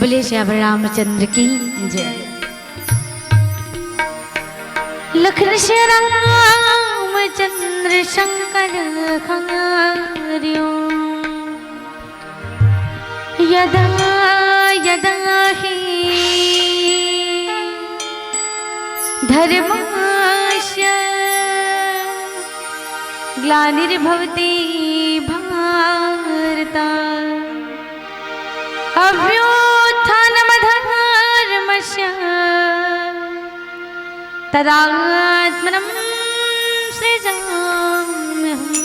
बोले श्री रामचंद्र की जय। लखन श्री रामचंद्र शंकर हरिओ यदा यदा हि धर्मस्य ग्लानिर्भवति भारत अभ्युत्थानमधर्मस्य तदात्मनं सृजाम्यहम्।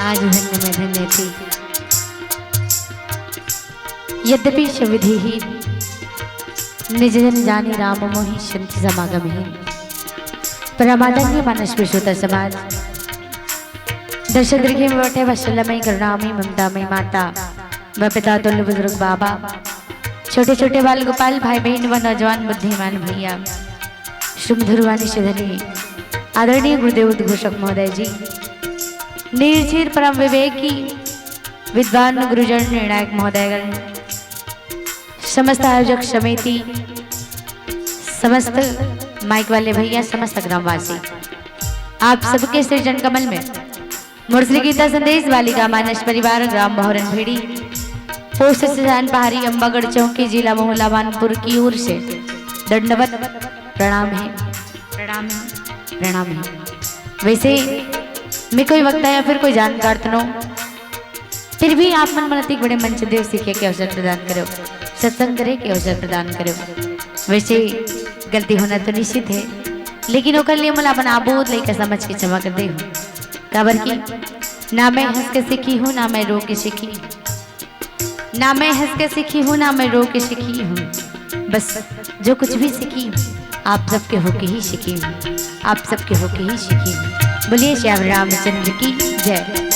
आज धन्य में धन्य थी यद्यपि शविधि ही निज जन जानी राम मोहि शांति समागम ही परमादन्य मानस विश्वता समाज दर्शन दीर्घे में बैठे वत्सलमयी करुणामयी ममतामयी माता व पिता तुल्य बुजुर्ग बाबा छोटे छोटे बाल गोपाल भाई बहन व नौजवान बुद्धिमान भैया शुभधुरवाणी श्रीधरी आदरणीय गुरुदेव उद्घोषक महोदय जी निर्चीर परम विवेकी विद्वान गुरुजन निर्णायक महोदयगण समस्त आयोजक समिति समस्त माइक वाले भैया समस्त ग्रामवासी आप सबके सृजन कमल में मुरली गीता संदेश बालिका मानस परिवार ग्राम बहरन भेड़ी पोस्ट स्थान पहाड़ी अम्बागढ़ चौकी जिला मोहल्ला मानपुर की ओर से दंडवत प्रणाम है प्रणाम है प्रणाम है। वैसे मैं कोई वक्ता या फिर कोई जानकार तो न फिर भी आप मन मनती बड़े मंच देव सीखे के अवसर प्रदान करो सत्संग करे के अवसर प्रदान करो। वैसे गलती होना तो निश्चित है लेकिन ओकर लिए मला अपन आबोध लेकर समझ के क्षमा कर दे काबर की ना मैं हंस के सीखी हूँ ना मैं रो के सीखी, ना मैं हंस के सीखी हूँ ना मैं रो के सीखी हूँ, बस जो कुछ भी सीखी आप सबके होके ही सीखी हूँ, आप सबके होके ही सीखी हूँ। बोलिए श्याम रामचंद्र की जय।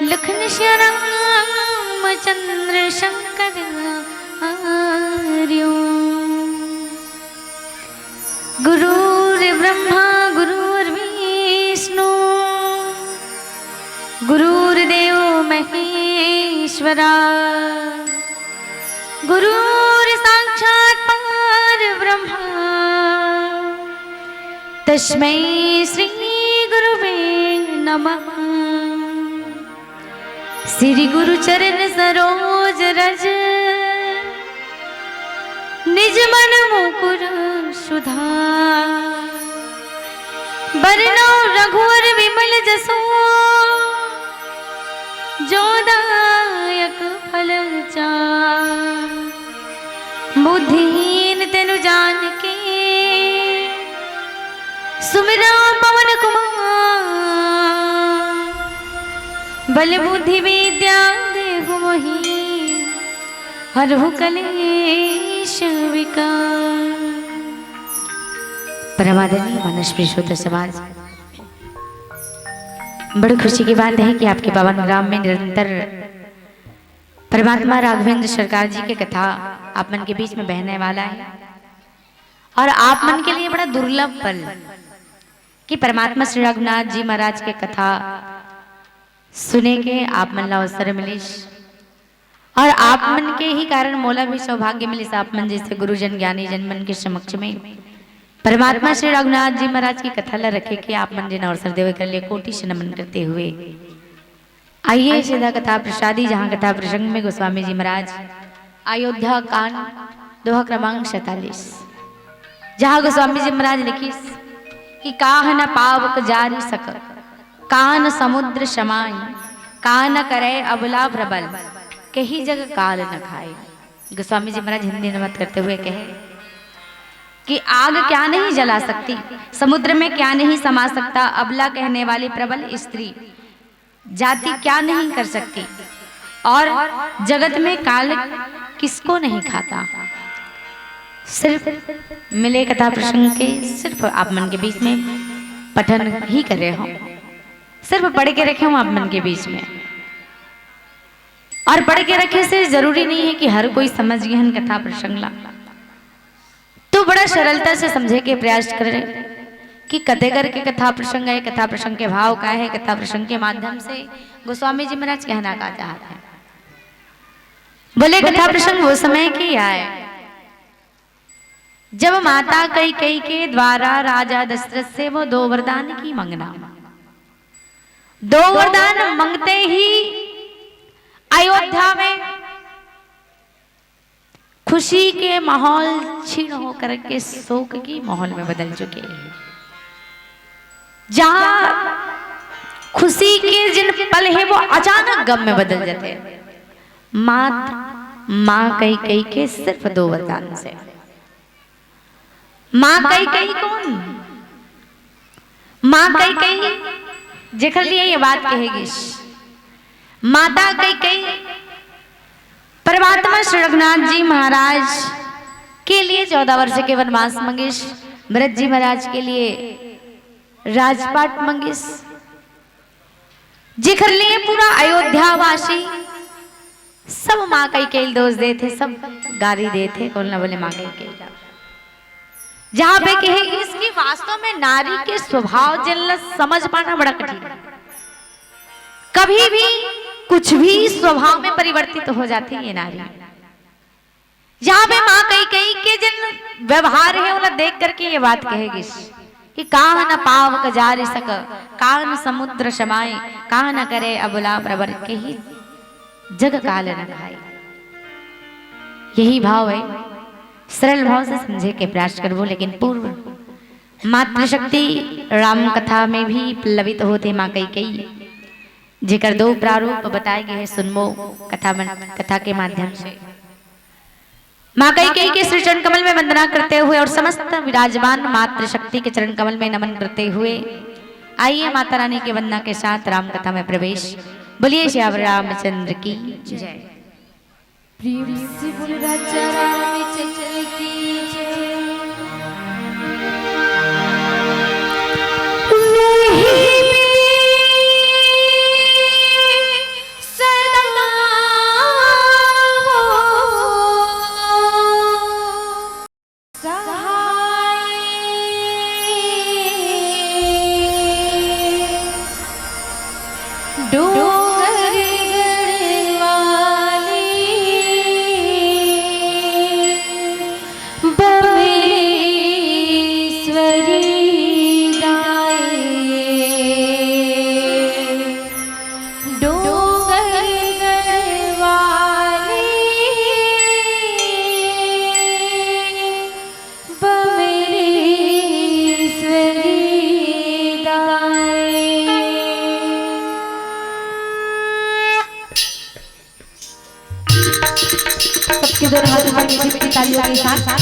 लखन श्याम चंद्र शंकर आर्यो, गुरुर्ब्रह्मा गुरुर्विष्णु गुरुर्देवो महेश्वरा, गुरुर्साक्षात् परब्रह्मा तस्मै श्री गुरुवे नमः। श्री गुरु चरण सरोज रज निज मन मुकुर सुधार, बरनौ रघुवर विमल जसो जो दायक फल चार, बुद्धिहीन तेनु जानके सुमिरा पवन कुमार, बल बुद्धि विद्या देहु मोहि हरहु कलेश विकार। परमादरणीय मनस्वी श्रोता समाज, बड़ी खुशी की बात है कि आपके पावन ग्राम में निरंतर परमात्मा राघवेंद्र सरकार जी की कथा आप मन के बीच में बहने वाला है। और आप मन के लिए बड़ा दुर्लभ पल कि परमात्मा श्री रघुनाथ जी महाराज के कथा सुने के आप मन ला अवसर मिलिस, और आप मन के ही कारण मोला भी सौभाग्य मिलिस आप मन जैसे गुरुजन ज्ञानी जन मन के समक्ष में परमात्मा श्री रघुनाथ जी महाराज की कथा ला रखे कि आप मन जिन अवसर देवे कर लिए कोटि से नमन करते हुए आइए सीधा कथा प्रसादी, जहाँ कथा प्रसंग में गोस्वामी जी महाराज अयोध्या कांड दोहा क्रमांक 47, जहाँ गोस्वामी जी महाराज लिखी कि काह न पावक जारी सक कान समुद्र समाई, कान करे अबला प्रबल कही जग काल न खाए। गोस्वामी जी महाराज हिंदी अनुवाद करते हुए कहे कि आग क्या नहीं जला सकती, समुद्र में क्या नहीं समा सकता, अबला कहने वाली प्रबल स्त्री जाति क्या नहीं कर सकती, और जगत में काल किसको नहीं खाता। सिर्फ मिले कथा प्रसंग के सिर्फ आप मन के बीच में पठन ही कर रहे हो, सिर्फ पढ़ के रखे हूं आप मन के बीच में। और पढ़ के रखे से जरूरी नहीं है कि हर कोई समझ गहन कथा प्रसंग ला, तो बड़ा सरलता से समझे के प्रयास करे कि कतेगर के कथा प्रसंग है, कथा प्रसंग के भाव का है, कथा प्रसंग के माध्यम से गोस्वामी जी महाराज कहना का चाहते हैं। बोले कथा प्रसंग वो समय की आए जब माता कैकेयी के द्वारा राजा दशरथ से वो 2 वरदान की मांगना, 2 वरदान मांगते ही अयोध्या में खुशी के माहौल छीन होकर के शोक की माहौल में बदल चुके हैं। जहां खुशी के जिन पल है वो अचानक गम में बदल जाते हैं, मां कैकेयी के सिर्फ 2 वरदान से। मां कैकेयी कौन? मां कैकेयी जेकर लिए ये बात कहेगी, माता कैकेयी परमात्मा श्री रघुनाथ जी महाराज के लिए 14 वर्ष के वनवास मंगिस, भरत जी महाराज के लिए राजपाट मंगिस, जेकर लिए पूरा अयोध्यावासी सब मां कैकेयी दोष दे थे, सब गाली दे थे, कौन ना बोले मां कैकेयी। जहां पे कहेगी इसकी वास्तव में नारी के स्वभाव जन समझ पाना बड़ा कठिन है। कभी भी कुछ भी स्वभाव में परिवर्तित हो जाती है ये नारी। जहां पे मां कैकेयी के जिन व्यवहार है उन्हें देख करके ये बात कहेगी कि काह न पावक जारी सक कान समुद्र समाए, काह न करे अबला प्रबर के ही जग काल न खाए। यही भाव है, सरल भाव से समझे के प्रयास करवो। लेकिन पूर्व मातृशक्ति राम कथा में भी प्लवित होते मां कैकेयी, जेकर दो प्रारूप बताए गए हैं सुनमो कथा के माध्यम से। माँ कैकेयी के श्री चरण कमल में वंदना करते हुए और समस्त विराजमान मातृ शक्ति के चरण कमल में नमन करते हुए आइए माता रानी की वंदना के साथ राम कथा में प्रवेश। बोलिए श्यावर रामचंद्र की जय। प्रेम से बोल राजा रामचंद्र की जय। सबके दोनों हाथों पर मीठी मीठी तालियों के साथ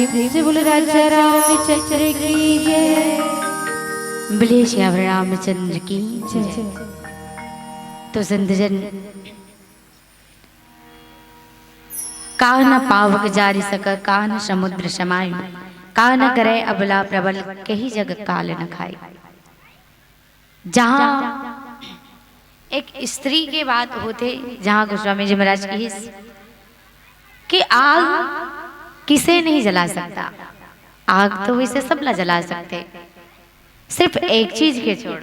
प्रेम से बोले राजा रामचंद्र की जय। बोले श्याम रामचंद्र की जय। तो संतजन का न पावक जारी सक, का न समुद्र समाई, का न करे अबला प्रबल, कही जग काल न खाई। जहां एक स्त्री के बात होते, जहां गोस्वामी जी महाराज की कि आग किसे नहीं जला सकता, आग तो इसे सब ला जला सकते, सिर्फ एक चीज के छोड़,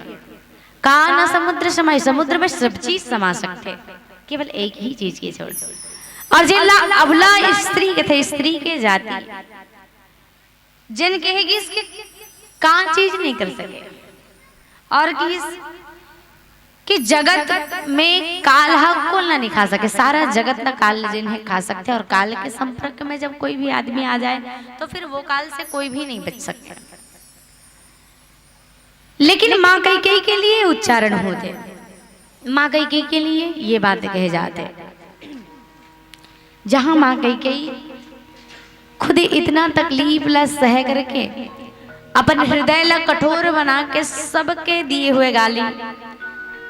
का न समुद्र समाई, समुद्र में सब चीज समा सकते, केवल एक ही चीज के छोड़। और जिन अबला स्त्री के थे, स्त्री के जाति, जिन कहेगी इसके का चीज नहीं कर सके, और कि जगत में काल को ना नहीं खा सके, सारा जगत ना काल जिन्हें खा सकते, और काल के संपर्क में जब कोई भी आदमी आ जाए तो फिर वो काल से कोई भी नहीं बच सकता। लेकिन माँ कैकेयी के लिए उच्चारण होते, माँ कैकेयी के लिए ये बातें कहे जाते, जहां माँ कैकेयी खुद इतना तकलीफ ला सह करके अपन हृदय ला कठोर बना के सबके दिए हुए गाली,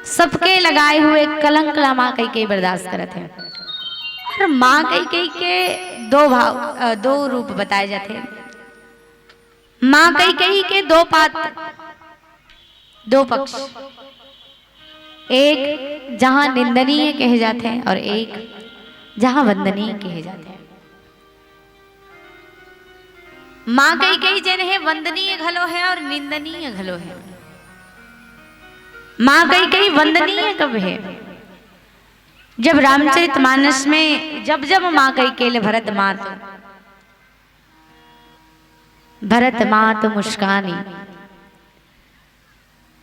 सबके लगाए हुए कलंक ला माँ कैकेयी बर्दाश्त करते हैं। और माँ कैकेयी के दो रूप बताए जाते हैं। माँ कैकेयी के दो पात्र, दो पक्ष, एक जहां निंदनीय कहे जाते हैं और एक जहां वंदनीय कहे जाते हैं। माँ कैकेयी जिन्हें वंदनीय घलो है और निंदनीय घलो है। माँ कैकेयी वंदनीय कब है? जब रामचरितमानस में जब जब माँ कैकेयी भरत मात मुस्कानी,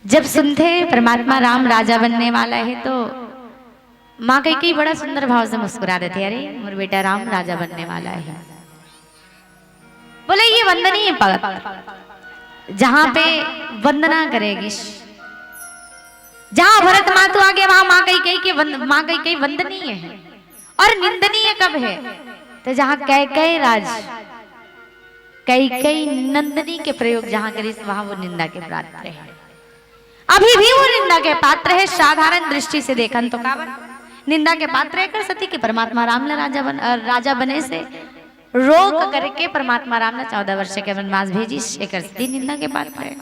जब सुनते परमात्मा राम राजा बनने वाला है तो माँ कैकेयी बड़ा सुंदर भाव से मुस्कुरा रहे थे, अरे मोर बेटा राम राजा बनने वाला है। बोले ये वंदनीय पद, जहां पे वंदना करेगी, जहां भरत मातु आ गया वहां माँ कैकेयी वंदनीय है। और निंदनीय कब है? तो जहां कैकेयी राज कैकेयी नंदनी के प्रयोग जहां करी वहां वो निंदा के पात्र है। अभी भी वो निंदा के पात्र है। साधारण दृष्टि से देखन तो काबर निंदा के पात्र है कर सती कि परमात्मा राम ने राजा बने से रोक करके परमात्मा राम ने 14 वर्ष के वनवास भेजी, शेखर सती निंदा के पात्र है।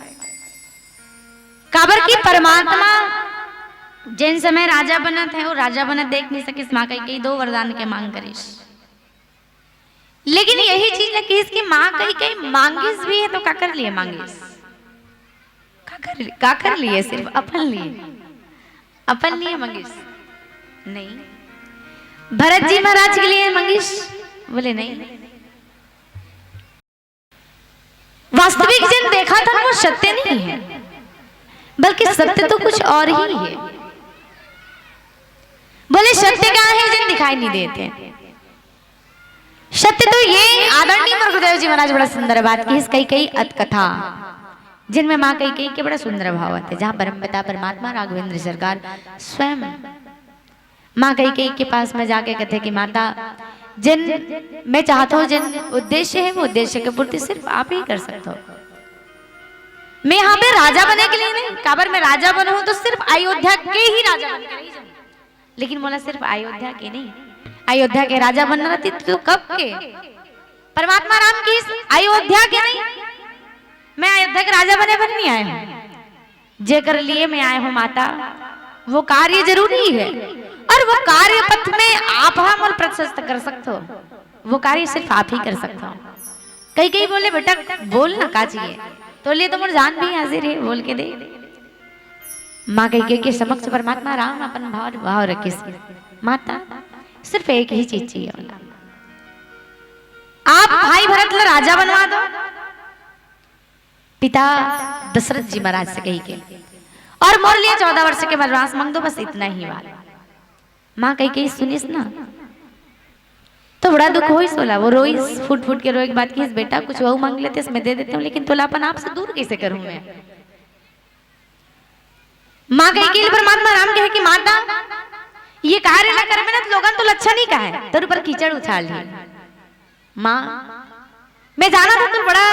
काबर की परमात्मा जिन समय राजा बना थे वो राजा बना देख नहीं सके, माँ कैकेयी 2 वरदान के मांग करीस। लेकिन यही चीज है कि इसकी माँ कैकेयी मांगिस भी है तो क्या कर लिए मांगिस, क्या कर लिए, सिर्फ अपन लिए मांगिस नहीं। भरत जी महाराज के लिए मांगिस, बोले नहीं। वास्तविक जिन देखा था वो सत्य नहीं है, बल्कि सत्य तो कुछ और ही है। बोले सत्य क्या है जिन दिखाई नहीं देते? सत्य तो ये आदरणीय गुरुदेव जी महाराज बड़ा सुंदर बात की, इस कैकेयी अतकथा जिनमें माँ कैकेयी के बड़ा सुंदर भाव आते, जहां परम पिता परमात्मा राघवेंद्र सरकार स्वयं माँ कैकेयी के पास में जाके कहते कि माता जिन मैं चाहता हूं, जिन उद्देश्य है वो उद्देश्य की पूर्ति सिर्फ आप ही कर सकते हो। मैं यहाँ पे राजा बनने के लिए नहीं, काबर मैं राजा बनूं तो सिर्फ अयोध्या के ही राजा बन के नहीं जाऊं। लेकिन बोला सिर्फ अयोध्या के नहीं, अयोध्या के राजा बनना रहती तो कब के? परमात्मा राम की अयोध्या के नहीं, मैं अयोध्या के राजा बने बन नहीं आए हूं। जे कर लिए मैं आए हूं माता, वो कार्य जरूरी है और वो कार्य पथ में आप हम और प्रशस्त कर सकते हो, वो कार्य सिर्फ आप ही कर सकते हो। कई बोले बेटा बोल ना का चाहिए, तो लिए तो मोर जान भी हाजिर है, बोल के दे। माँ कैकेयी के समक्ष परमात्मा राम अपन भाव रखे, माता सिर्फ एक ही चीज चाहिए, आप भाई भरत ला राजा बनवा दो। पिता दशरथ जी महाराज से कही के और मोर लिए 14 वर्ष के वनवास मांग दो, बस इतना ही बात। माँ कैकेयी सुनिस ना तो बड़ा दुख हो सोला, वो रोई फुट फुट के रोई के बात की बेटा कुछ वो मांग लेते इसमें दे देते हूँ, लेकिन तोला अपन आपसे दूर कैसे करूं मैं? माँ कैकेयी परमात्मा राम कहे कि माता ये कार्य ना कर में ना लोगन तो अच्छा नहीं कहा है, तेरे ऊपर कीचड़ उछाल ली। माँ मैं जाना था तुर बड़ा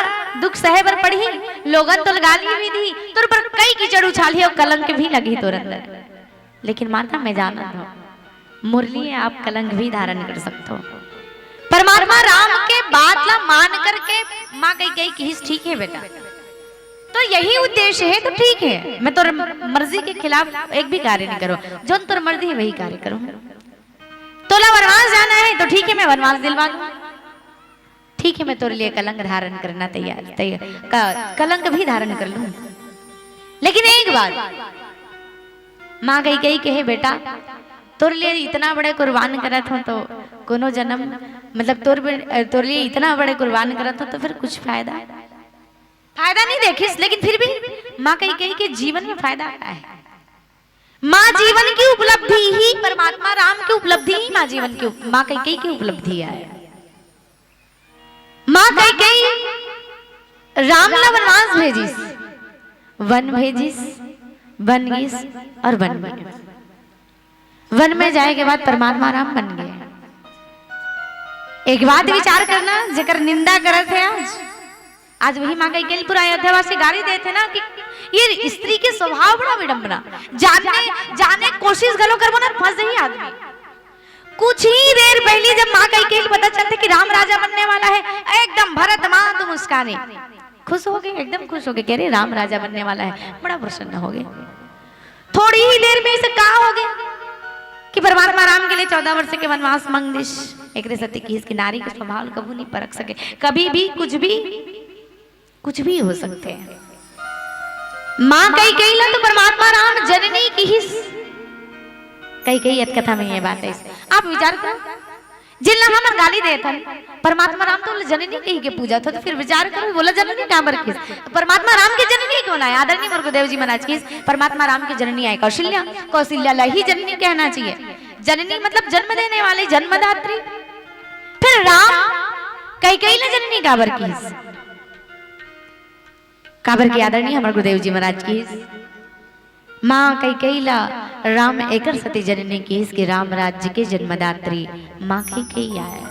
दुख सहे बर पड़ी, लोगन तो गाली भी दी, तुर पर कई कीचड़ उछाली और कलंक भी लगी तुर अंदर। लेकिन माता मैं जाना था मुरली आप कलंक भी धारण कर सकते हो। परमात्मा राम के बात ला मान करके माँ कही कि ठीक है बेटा, तो यही उद्देश्य है तो ठीक है, मैं तो मर्जी के खिलाफ एक भी कार्य नहीं करो, जो तुर मर्जी है वही कार्य करूं। तोला वनवास जाना है तो ठीक है, मैं वनवास दिलवा दूं, ठीक है, मैं तोरे लिए कलंक धारण करना तैयार कलंक भी धारण कर लूं। लेकिन एक बात माँ कही कहे बेटा, तोरे लिए इतना बड़े कुर्बान करत हो तो कोनो जन्म मतलब तोरे लिए इतना बड़े कुर्बान करत हो तो फिर कुछ फायदा नहीं देखिस। लेकिन फिर भी माँ कही कि जीवन में फायदा क्या है? माँ जीवन की उपलब्धि ही, परमात्मा राम की उपलब्धि ही माँ जीवन की माँ कही की उपलब्धि है। माँ कही राम ला वनवास भेजिस, वन भेजिस, बन गईस और बन गए। वन में जाए के बाद परमात्मा राम बन गए। एक बात विचार करना, जेकर निंदा करत है आज वही माँ कही पूरा अयोध्यावासी गाली देते ना कि ये स्त्री के स्वभाव बड़ा विडंबना, जाने कोशिश गलो करबो ना फंस जाई आदमी। कुछ ही देर पहले जब माँ कही पता चलता कि राम राजा बनने वाला है, एकदम भरत माँ तो मुस्काने, खुश हो गए, एकदम खुश हो गए, कह रहे राम राजा बनने वाला है, बड़ा प्रसन्न हो गए। थोड़ी ही देर में इसे कहा हो गया कि परमात्मा राम के लिए 14 वर्ष के वनवास मंग दिश। एक सत्य की इसकी नारी के स्वभाव कभी नहीं परख सके, कभी भी कुछ भी हो सकते हैं। माँ कही ला तो परमात्मा राम जननी की ही कई कथा में ये बात है। आप विचार करो, जिन हम गाली देते परमात्मा राम तो जननी कही के पूजा था, तो फिर विचार करो बोला जननी काबर किस, परमात्मा राम की जननी क्यों ना है? आदरणीय गुरुदेव जी महाराज की परमात्मा राम की जननी आए कौशल्या, कौशल्या ला ही जननी कहना चाहिए। जननी मतलब जन्म देने वाली, जन्मदात्री। फिर राम कई ला जननी काबर किस, काबर की आदरणीय हमारे गुरुदेव जी महाराज की माँ कई ला राम एकर सती जननी की इसके राम राज्य के जन्मदात्री माँ कई आया।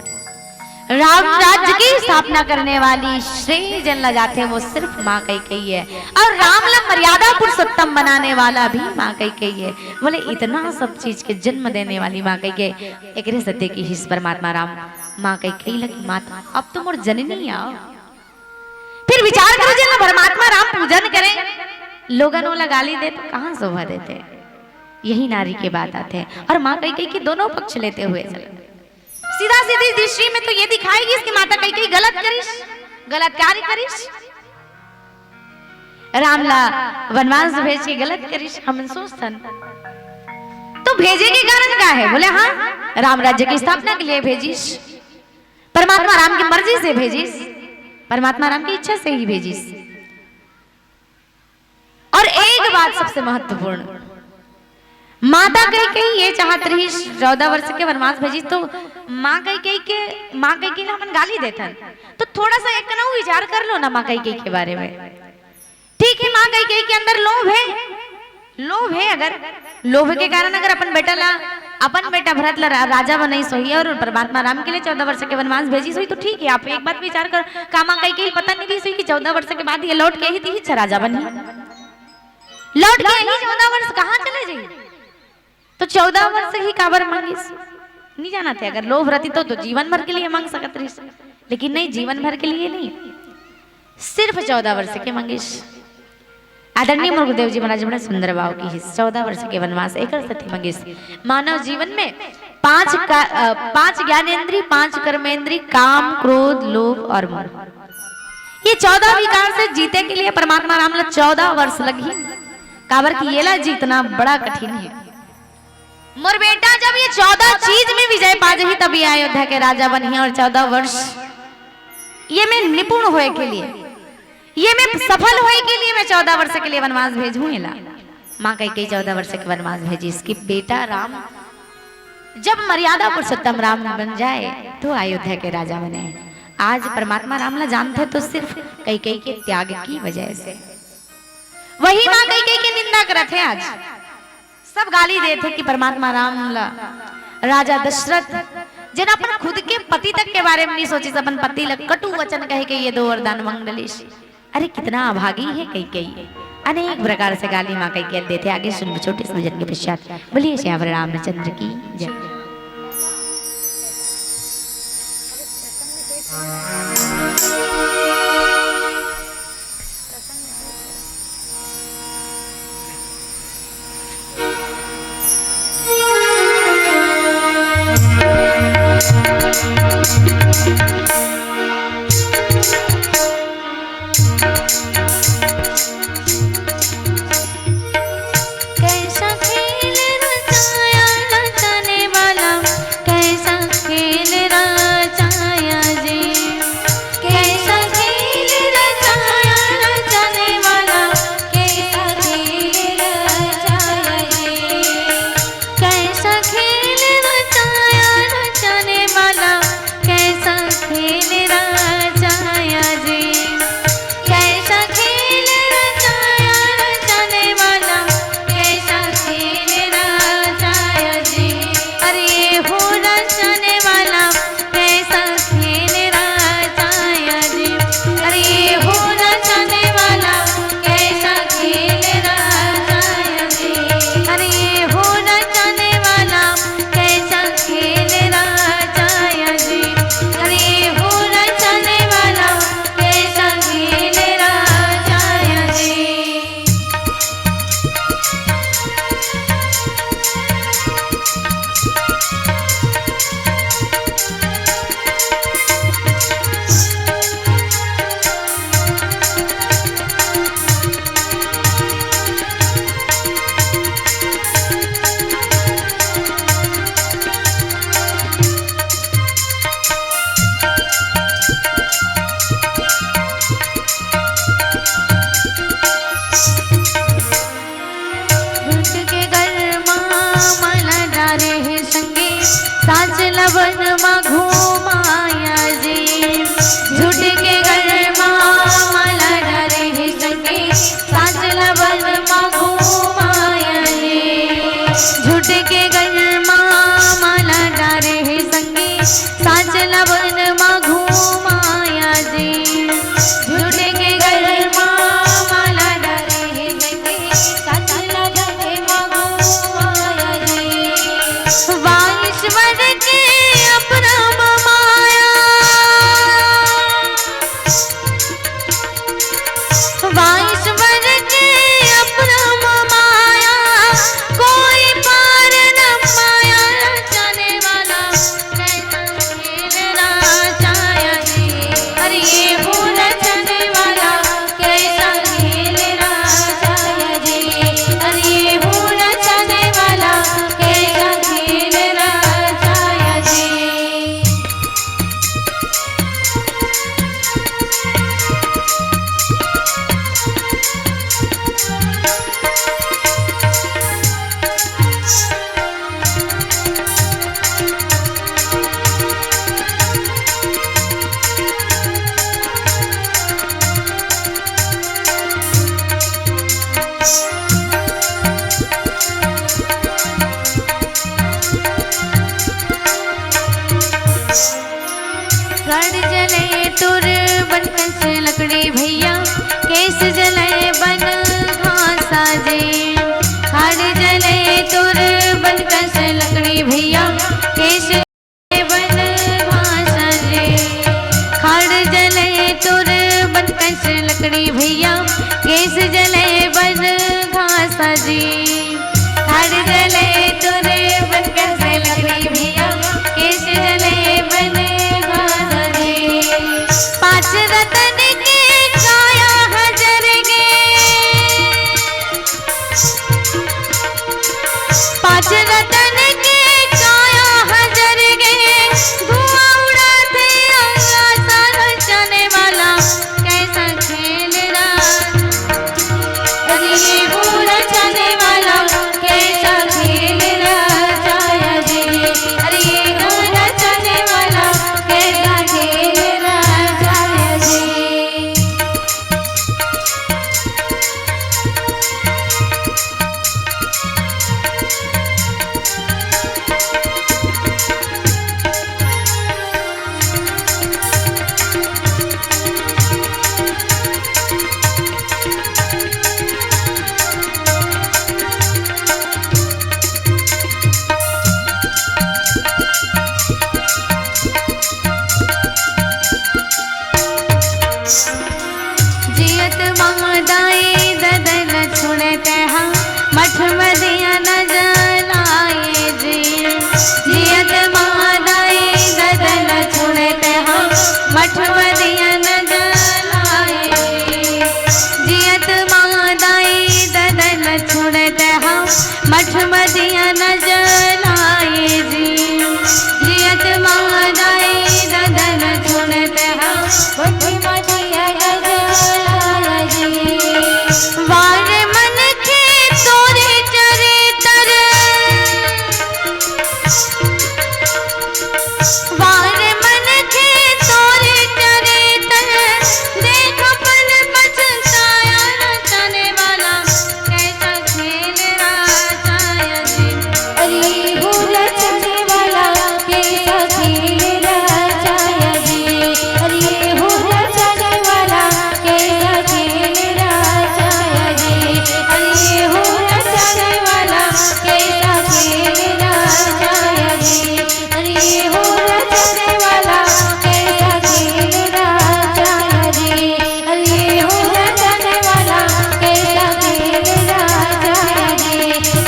राम राज्य की स्थापना करने वाली श्रेय जन ला जाते हैं वो सिर्फ माँ कई है, और राम ला मर्यादा पुरुषोत्तम बनाने वाला भी माँ कई है। बोले इतना सब चीज के जन्म देने वाली माँ कई एक सत्य की हिस्स परमात्मा राम माँ कई लगी माता अब तुम और जननी आओ। फिर विचार करो जब परमात्मा राम पूजन करें, लोगन वाला गाली दे तो कहाँ शोभा देते? यही नारी के बात आते हैं। और माँ कई की दोनों पक्ष लेते हुए चले, सीधा सीधी दृष्टि में तो ये दिखाएगी इसकी माता कई गलत करिश, गलत कार्य करिश, रामला वनवास भेज के गलत करिश। हम सोचतन तो भेजे के कारण क्या है? बोले हाँ राम राज्य की स्थापना के लिए भेजिस, परमात्मा राम की मर्जी से भेजिस, परमात्मा राम की इच्छा से ही भेजिस। और एक बात सबसे महत्वपूर्ण, माता कही ये चाहत रही 14 वर्ष के वनवास भेजी, तो माँ कही के हमन गाली देथन, तो थोड़ा सा एक ना विचार कर लो ना माँ कही के बारे में। ठीक है, माँ कही के अंदर लोभ है, अगर लोभ के कारण अगर अपन बेटा भरत ला राजा बनाई सोही और परमात्मा राम के लिए 14 वर्ष के वनवास भेजी सोही, तो ठीक है। आप एक बात विचार कर, कामा कही पता नहीं थी सोही कि 14 वर्ष के बाद ये लौट के ही अच्छा राजा बनी, लौट के ही 14 वर्ष कहाँ चले जाइए, तो 14 वर्ष ही काबर मांगिस नहीं जाना थे। अगर लोभ रहती तो जीवन भर के लिए मांग सकत रही, लेकिन नहीं, जीवन भर के लिए नहीं, सिर्फ 14 वर्ष के मांगिस। आदरणीय गुरुदेव जी महाराज बड़े सुंदर भाव की हिस्स 14 वर्ष के वनवास एक सती मंगिस। मानव जीवन में 5 ज्ञानेन्द्रीय, 5 कर्मेंद्रीय, काम, क्रोध, लोभ और मोह, ये 14 विकार से जीते के लिए परमात्मा राम ला 14 वर्ष लगी। काबर की ये ला जीतना बड़ा कठिन है। मोर बेटा जब ये 14 चीज में विजय पा जाही तब ये अयोध्या के राजा बनी, और 14 वर्ष ये मैं निपुण होए के लिए, ये मैं सफल होए के लिए मैं 14 वर्ष के लिए वनवास भेजूं। ला माँ कही 14 वर्ष के वनवास भेजी, इसकी बेटा राम जब मर्यादा पुरुषोत्तम राम बन जाए तो अयोध्या के राजा बने। आज परमात्मा राम ला जानते तो सिर्फ कई के त्याग की वजह से। वही माँ कई की निंदा करते हैं, आज सब गाली देते कि परमात्मा राम ला राजा दशरथ जना अपन खुद के पति तक के बारे में नहीं सोची, अपन पति लग कटु वचन कहे के ये दो वरदान मंगलेश। अरे कितना अभागी है कई अनेक प्रकार से गाली माँ कई देते। आगे सुन छोटे से भजन के पश्चात बोलिए श्याम रामचंद्र की जय। लकड़ी भैया केस जले बन घासा जे, खाड़ जले तुर बन कस लकड़ी भैया केस जले बन घासा जे, खाड़ जले तुर बन कस लकड़ी भैया केस जले बन घासा जी, खाड़ जले तुर बन कस लकड़ी भैया केस जले बन घासा जी, पांच रतन पांच रतन के काया हजर गे, धुआं उड़ाते आकाश नचाने वाला कैसा खेल रहा, ये वो नचाने वाला कैसा खेल मठ मदिया न जलाए जियत मादाई ददन छोड़त हम मठ मदिया न जलाए जी जियत मादाई ददन छोड़त हम मठ मदिया न जलाए जी वार मन के तोरे चरितर वार मन के तोरे चरितर देख पल पछताया न जाने वाला कैसा खेल राजाया जी अरे भूल जाने वाला कैसा खेल राजाया जी अरे भूल जाने वाला कैसा खेल राजाया जी अरे भूल जाने वाला कैसा खेल राजाया जी अरे भूल जाने वाला कैसा खेल राजाया जी अरे भूल जाने वाला कैसा खेल राजाया जी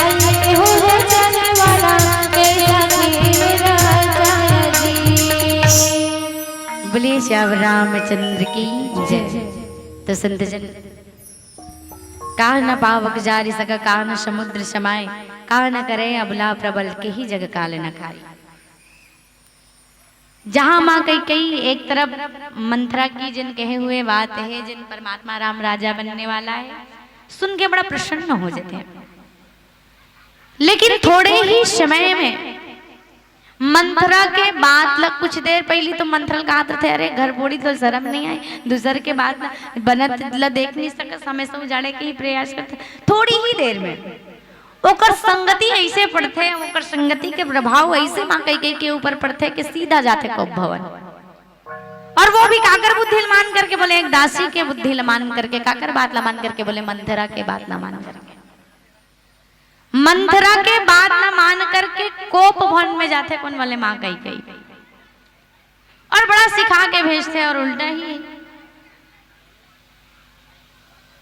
अरे भूल जाने वाला कैसा खेल राजाया जी। बोलिए श्याम रामचंद्र की जय। तो संत जन काह न पावक जारी सका काह न समुद्र समाए काह न करे अबला प्रबल के ही जग काल न खाए। जहां माँ कई एक तरफ मंत्रा की जिन कहे हुए बात है जिन परमात्मा राम राजा बनने वाला है सुन के बड़ा प्रसन्न हो जाते हैं, लेकिन थोड़े ही समय में मंथरा के बाद लग कुछ देर पहले तो मंथरल कहा थे अरे घर बोड़ी तो शर्म नहीं आई दूसर के बाद बनत ला देख नहीं सका समय से उजाड़े के ही प्रयास करते थोड़ी ही देर में ओकर संगति ऐसे पड़ते ओकर संगति के प्रभाव ऐसे माँ कई के ऊपर पड़ते कि सीधा जाते कोप भवन और वो भी काकर बुद्धि मान करके बोले एक दासी के बुद्धि मान करके काकर बात ला मान करके बोले मंथरा के बात ना मान करके मंथरा के बात ना मान करके कोप भवन में जाते कौन वाले माँ कई और बड़ा सिखा के भेजते और उल्टा ही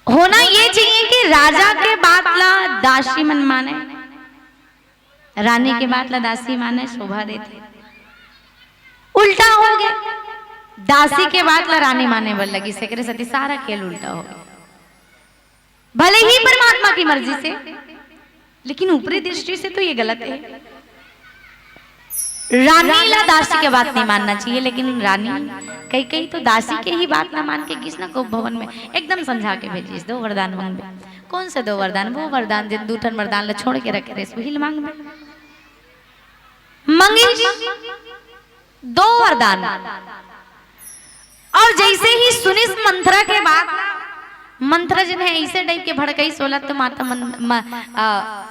होना ये चाहिए कि राजा के बात ला दासी मन माने रानी के बात ला दासी माने शोभा देते उल्टा हो गया दासी के बात ला रानी माने बल लगी सेकरे सती सारा खेल उल्टा हो गया भले ही परमात्मा की मर्जी से लेकिन ऊपरी दृष्टि से तो ये गलत है। रानी ला दासी के बात नहीं मानना चाहिए लेकिन रानी कई तो दासी के ही बात ना मान के किस ना को भवन में एकदम समझा के भेजिस दो वरदान मांग कौन से दो वरदान वो वरदान जिन दूठन वरदान ला छोड़ के रखे वही मांग मंगी दो वरदान और जैसे ही सुनिस मंत्रा के बाद मंत्र जिन्हें ऐसे टाइप के भड़कई सोला तो माता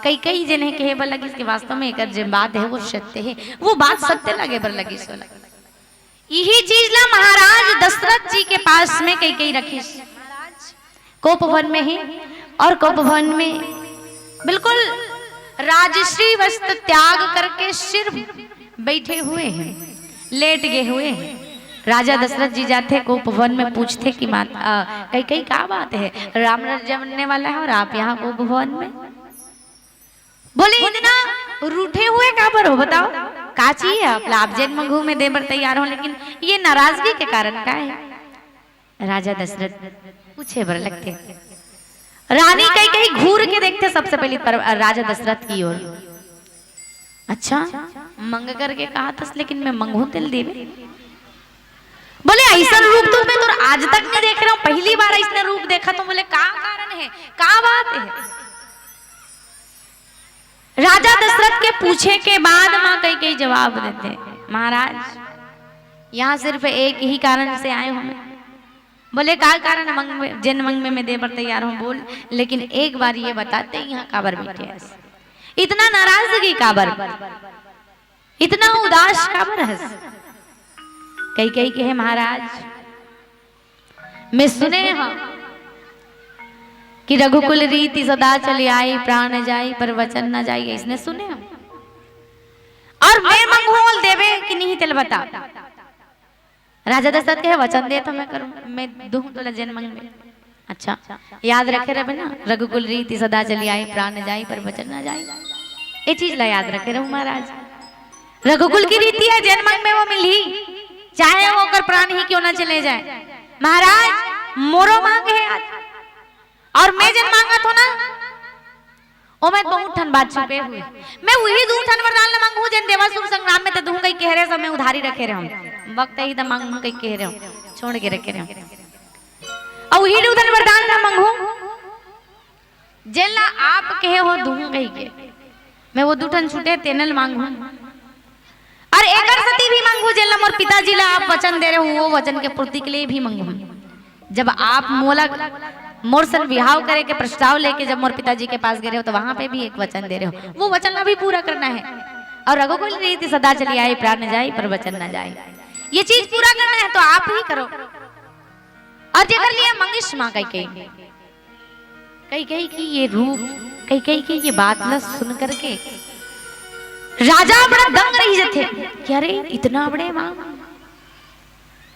कई जिन्हें कहे बर लगी इसके वास्तव में एक जो बात है वो सत्य है वो बात सत्य लगे बर लगी सोला यही चीज ला महाराज दशरथ जी के पास में कई रखी कोप भवन में ही और कोप भवन में बिल्कुल राजश्री वस्त्र त्याग करके सिर बैठे हुए हैं लेट गए हुए हैं। राजा दशरथ जी जाते कोप भवन में पूछते कि माता कई क्या बात है राम राज्य बनने वाला है और आप यहाँ कोप भवन में बोले इतना रूठे हुए कहाँ पर हो बताओ का चाहिए आप जन्म घू में देवर तैयार हो लेकिन ये नाराजगी के कारण का है। राजा दशरथ पूछे बर लगते रानी कई घूर के देखते सबसे पहले राजा दशरथ की ओर अच्छा मंग करके कहा था लेकिन मैं मंगू तिल देवी बोले ऐसा रूप तो मैं तो आज तक नहीं देख रहा हूँ पहली बार ऐसा रूप देखा तो बोले क्या कारण है क्या बात है। राजा दशरथ के पूछे के बाद माँ कई जवाब देते महाराज यहाँ सिर्फ एक ही कारण से आए हूँ बोले क्या कारण मंग जिन मंग में मैं देवर तैयार हूँ बोल लेकिन एक बार ये बताते यहाँ काबर बैठे इतना नाराजगी काबर इतना उदास काबर है कई के है महाराज मैं सुने हाँ कि रघुकुल रीति सदा चली आई प्राण जाई पर वचन न जाई इसने सुने हम और मैं मंगोल देवे कि नहीं तेल बता राजा दशरथ के वचन दे तो मैं करूं मैं दूं तो जन मंग में अच्छा याद रखे रहे ना रघुकुल रीति सदा चली आई प्राण जाई पर वचन न जाई ये चीज ला याद रखे रहूं महाराज रघुकुल की रीति है जन मंग में वो मिली चाहे वो अगर प्राण ही क्यों ना चले जाए। महाराज मोरो मांग है आज, और मैं जन मांगा तो ना ओ मैं बहुत ठन बात छुपे हुए, मैं वही दू ठन वरदान न मांगू जन देवासुर संग्राम में त दूं कई कह रहे सब मैं उधारी रखे रहे हूं, वक्त ही त मांगू कई कह रहे हूं, छोड़ के रखे रहे हूं। और वही दू ठन वरदान न मांगू जेला आप कहे हो दूं कई के, मैं वो दू ठन छूटे तेनल मांगू, और एकर सती भी मांगू जेला मोर पिताजी ला आप वचन दे रहे हो, वो वचन के पूर्ति के लिए भी मांगू। जब आप मोला मोर सन विवाह करे के प्रस्ताव लेके जब मोर पिताजी के पास गए हो तो वहां पे भी एक वचन दे रहे हो, वो वचन भी पूरा करना है। और रघुकुल रीति सदा चली आए, प्राण न जाए पर वचन न जाए, ये चीज पूरा करना है तो आप ही करो। और जेकर लिए मंगिश मां कई की ये रूप, कई की ये बात न सुन करके राजा बड़ा दंग रही जथे कि अरे इतना बड़े मां,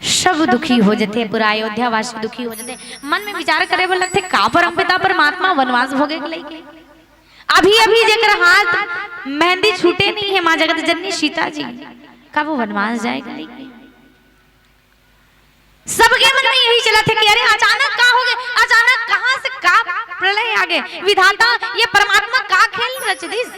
सब दुखी हो जाते, पूरा अयोध्या वासी दुखी हो जाते, मन में विचार करे बोल लगते का परमपिता परमात्मा वनवास भोगे के लेके अभी अभी जेकर हाथ मेहंदी छूटे नहीं है मां जगत जननी सीता जी का वो वनवास जाएगा लेके। सबके मन में यही चला था कि अरे अचानक का हो गए, अचानक कहां से का प्रलय आ गए, विधाता ये परमात्मा का खेल रच दिस,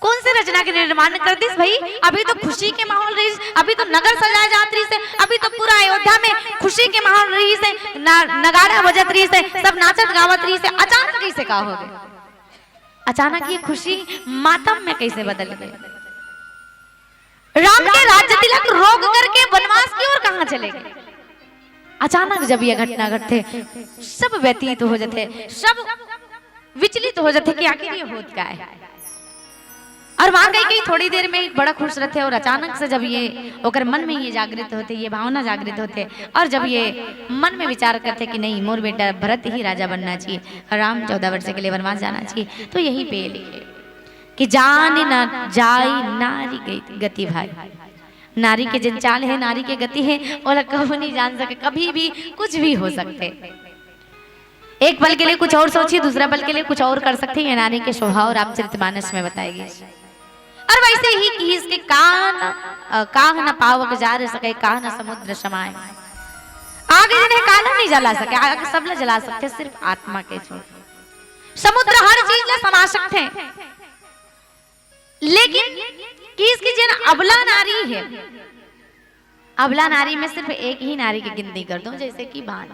कौन से रचना के निर्माण कर दिस भाई। अभी तो खुशी के माहौल रही, अभी तो नगर सजाया जात रही से, अभी तो पूरा अयोध्या में खुशी के माहौल रही से, नगाड़ा बजत रही से, सब नाचत गावत रही से, अचानक कैसे का हो गए, अचानक ये खुशी मातम में कैसे बदल गई। राम के राज्य तिलक रोक करके वनवास की ओर कहां चले गए। अचानक जब ये घटना घटते सब व्यतीत हो जाते, सब विचलित हो जाते कि आखिर ये होत क्या है। और वहां कई थोड़ी देर में बड़ा खुश रहते, और अचानक से जब ये ओकर मन में ये जागृत होते, ये भावना जागृत होते, और जब ये मन में विचार करते कि नहीं मोर बेटा भरत ही राजा बनना चाहिए, राम 14 वर्ष के लिए वनवास जाना चाहिए, तो यही पे लिखे कि जान न जाई नारी गति भाई। नारी के जिन चाल है, नारी के गति है, और कभी नहीं जान सके, कभी भी कुछ भी हो सकते। एक पल के लिए कुछ और सोचिए, दूसरा पल के लिए कुछ और कर सकते हैं। नारी के स्वभाव रामचरितमानस में बताएगी। और वैसे ही कि इसके काह न पावक जार सके, काह न समुद्र समाए। आगे जिन्हें काला नहीं जला सके, आगे सब ला जला सकते, सिर्फ आत्मा के छोड़। समुद्र हर चीज ला समा सकते हैं, लेकिन कि इसकी जिन अबला नारी है, अबला नारी में सिर्फ एक ही नारी की गिनती कर दो, जैसे कि बांझ।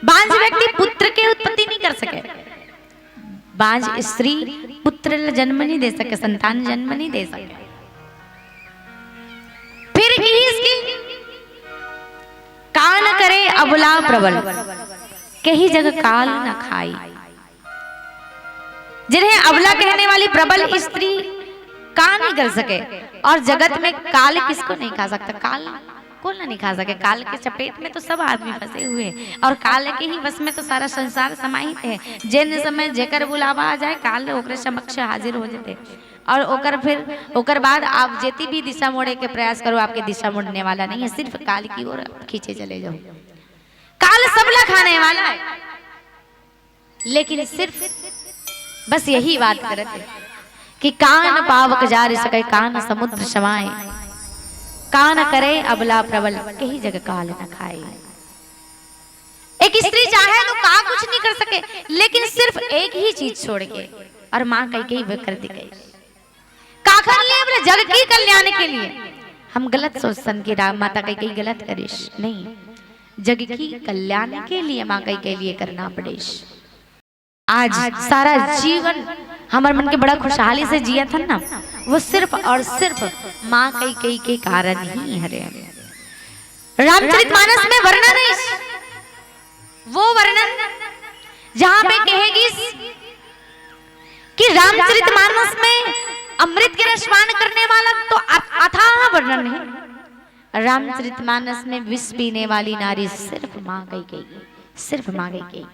बांझ व्यक्ति पुत्र के उत्पत्ति नहीं कर सके, बांझ स्त्री पुत्र जन्म नहीं दे सके, संतान जन्म नहीं दे सके। फिर इसकी काल करे अबला प्रबल, कहीं जगह काल न खाई। जिन्हें अबला कहने वाली प्रबल स्त्री का नहीं कर सके, और जगत में काल किसको नहीं खा सकता, काल कौन नहीं खा सके। काल के चपेट में तो सब आदमी फंसे हुए, और काल के ही बस में तो सारा संसार समाहित है। जिन समय जेकर बुलावा आ जाए, काल ओकरे समक्ष हाजिर हो जाते, और ओकर बाद आप जेती भी दिशा मोड़े के प्रयास करो, आपके दिशा मोड़ने वाला नहीं है, सिर्फ काल की ओर खींचे चले जाओ। काल सबला खाने वाला है, लेकिन सिर्फ बस यही बात करते कि कान पावक जार सके, कान समुद्र समाए, कान करे अबला प्रबल, कहीं जगह काल न खाए। एक स्त्री चाहे तो का कुछ नहीं कर सके, लेकिन सिर्फ एक ही चीज छोड़ के, और मां कई कर दी गई काखर लिए अपने जग की कल्याण के लिए। हम गलत सोचते कि राम माता कई गलत करिश, नहीं, जग की कल्याण के लिए मां कई लिए करना पड़ेश। आज सारा जीवन हमारे मन के बड़ा खुशहाली से जिया था ना, वो सिर्फ और सिर्फ माँ कई के कारण ही हरे। रामचरितमानस में वर्णन है, वो वर्णन जहां पे कहेगी कि रामचरितमानस में अमृत के रसपान करने वाला तो अथाह वर्णन है, रामचरितमानस में विष पीने वाली नारी सिर्फ माँ कई, सिर्फ माँ कई।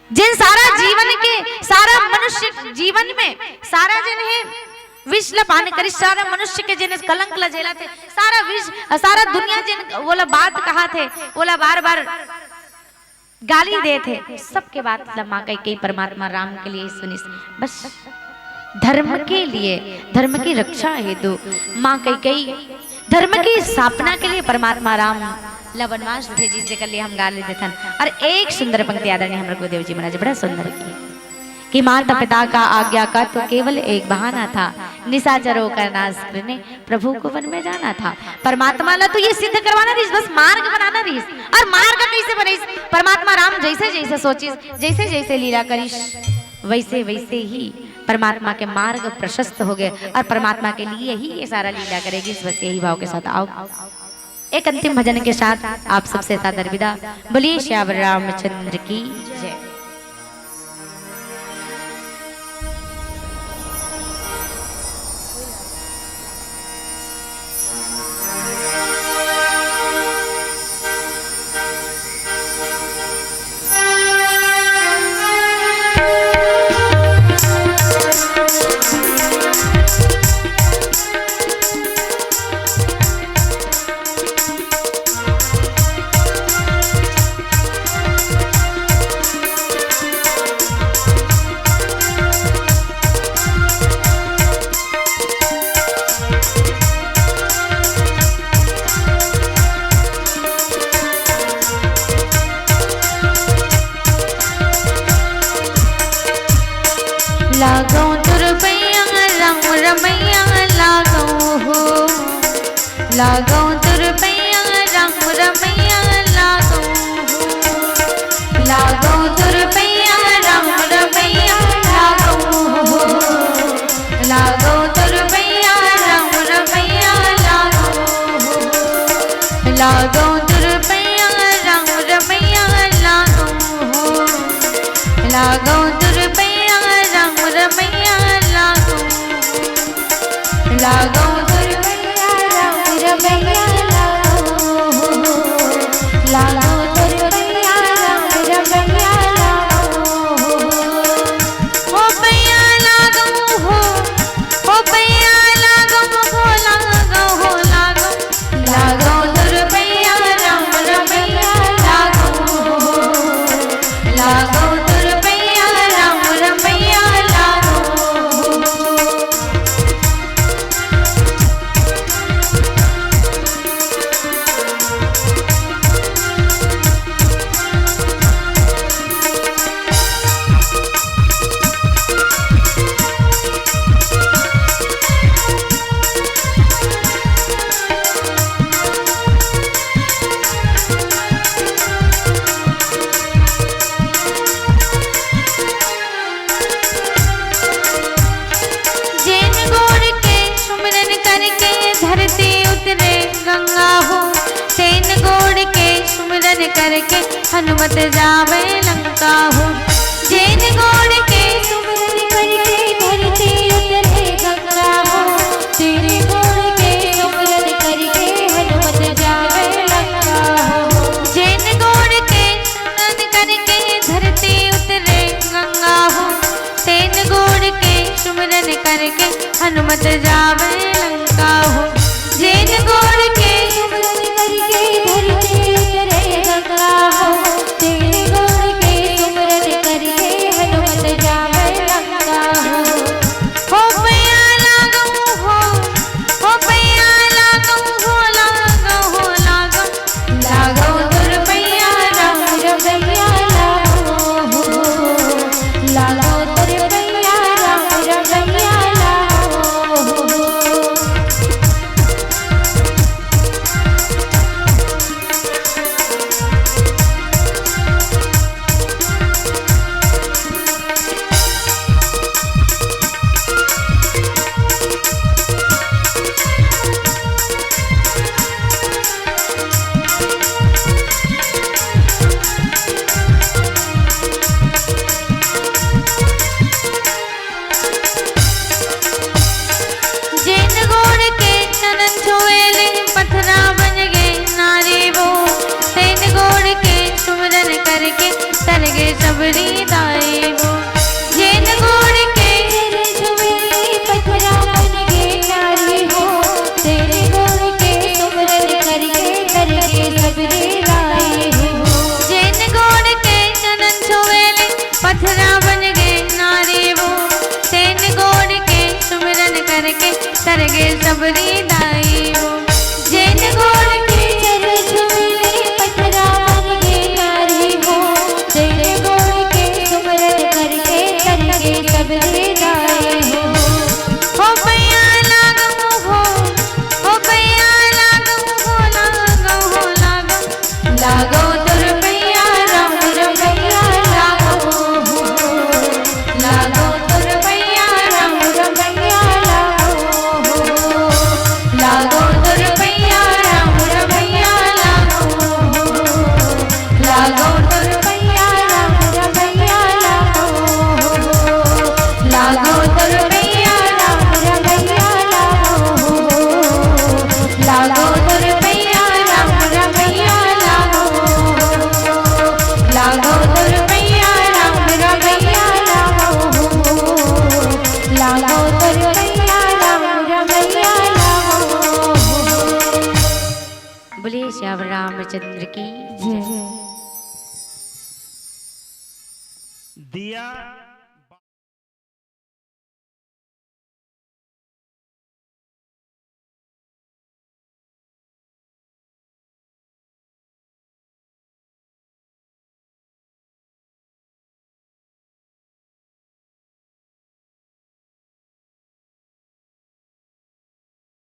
जिन सारा जीवन के, सारा मनुष्य जीवन में सारा जन है विष पान करी, सारा मनुष्य के जिन कलंक लजेला थे, सारा विष, सारा दुनिया जिन बोला बात कहा थे, बोला बार बार गाली दे थे, सबके बात माँ कई परमात्मा राम के लिए सुनी। बस धर्म के लिए, धर्म की रक्षा हेतु माँ कैकेयी धर्म की स्थापना के लिए परमात्मा राम वनवास थे, जिससे कल हम गा लेते थे। और एक सुंदर पंक्ति आदरणीय हमारे गुरुदेव जी महाराज बड़ा सुंदर की कि माता पिता का आज्ञा का तो केवल एक बहाना था, निशाचरों का नाश करने प्रभु को वन में जाना था। परमात्मा ला तो ये सिद्ध करवाना रही, बस मार्ग बनाना रही। और मार्ग कैसे बने? परमात्मा राम जैसे जैसे सोचिस, जैसे जैसे लीला करिस, वैसे वैसे ही परमात्मा के मार्ग प्रशस्त हो गए और परमात्मा के लिए ही ये सारा लीला करेगी। इस बस यही भाव के साथ आओ एक अंतिम भजन के साथ आप सबसे सादर विदा। बोलिए श्यावर रामचंद्र की जय। लागो तुरपैया राम रमैया लागो हो, लागो तुरपैया राम रमैया लागो हो, लागो तुरपैया राम रमैया लागो हो, लागो तुरपैया राम रमैया लागो हो, लागो तुरपैया राम रमैया लागो हो, लागो तुरपैया राम रमैया लागो, लागो तुरपैया राम रमैया लागो, लागो तुरपैया राम रमैया लागो, हो पैया लागो हो, हो पैया लागो हो, लागो हो, लागो, लागो तुरपैया राम रमैया लागो, लागो तुरपैया राम रमैया लागो। जैन गोड़ के सुमरन करके धरती उतरे गंगा हो, जैन गोड़ के सुमरन करके हनुमत जावे लंका हो, जैन गोड़ के सुमरन करके धरती उतरे गंगा हो, जैन गोड़ के सुमरन करके हनुमत जावे लंका हो, जैन गोड़ के सुमरन करके धरती उतरे गंगा हो, जैन गोड़ के सुमरन करके हनुमत जावे लंका हो, जैन गोड़ के सुमरन करके धरती उतरे गंगा हो, जैन गोड़ के सुमरन करके हनुमत जावे लंका हो, हो पैया लागो हो, हो पैया लागो हो, लागो हो, लागो, लागो तुरपैया राम रमैया लागो हो, लागो तुरपैया राम रमैया लागो हो। जैन गोड़ के चरण छुएले पत्थरा बन गए नारी वो, जैन गोड़ के सुमरन करके तर गए सबरी दाई वो, जैन गोड़ के चरण छुएले पत्थरा बन गए नारी वो, जैन गोड़ के सुमरन करके तर गए सबरी दाई वो, जैन गोड़ के चरण छुएले पत्थरा बन गए नारी वो, जैन गोड़ के सबरी दाई हो जैन गोड़ के चरज मिले पथरा बन के नारी हो जैन गोड़ के सुमरन करके करके सबरी दाई हो पैया लागो हो पैया लागो लागो तुर पैया राम रमैया लागो लागो तुर पैया राम रमैया लागो तुर पैया राम रमैया लागो तुर पैया राम रमैया लागो तुर पैया राम रमैया लागो तुर पैया राम रमैया लागो तुर पैया राम रमैया लागो तुर पैया राम रमैया बोलिए श्याम रामचंद्र की जय। दिया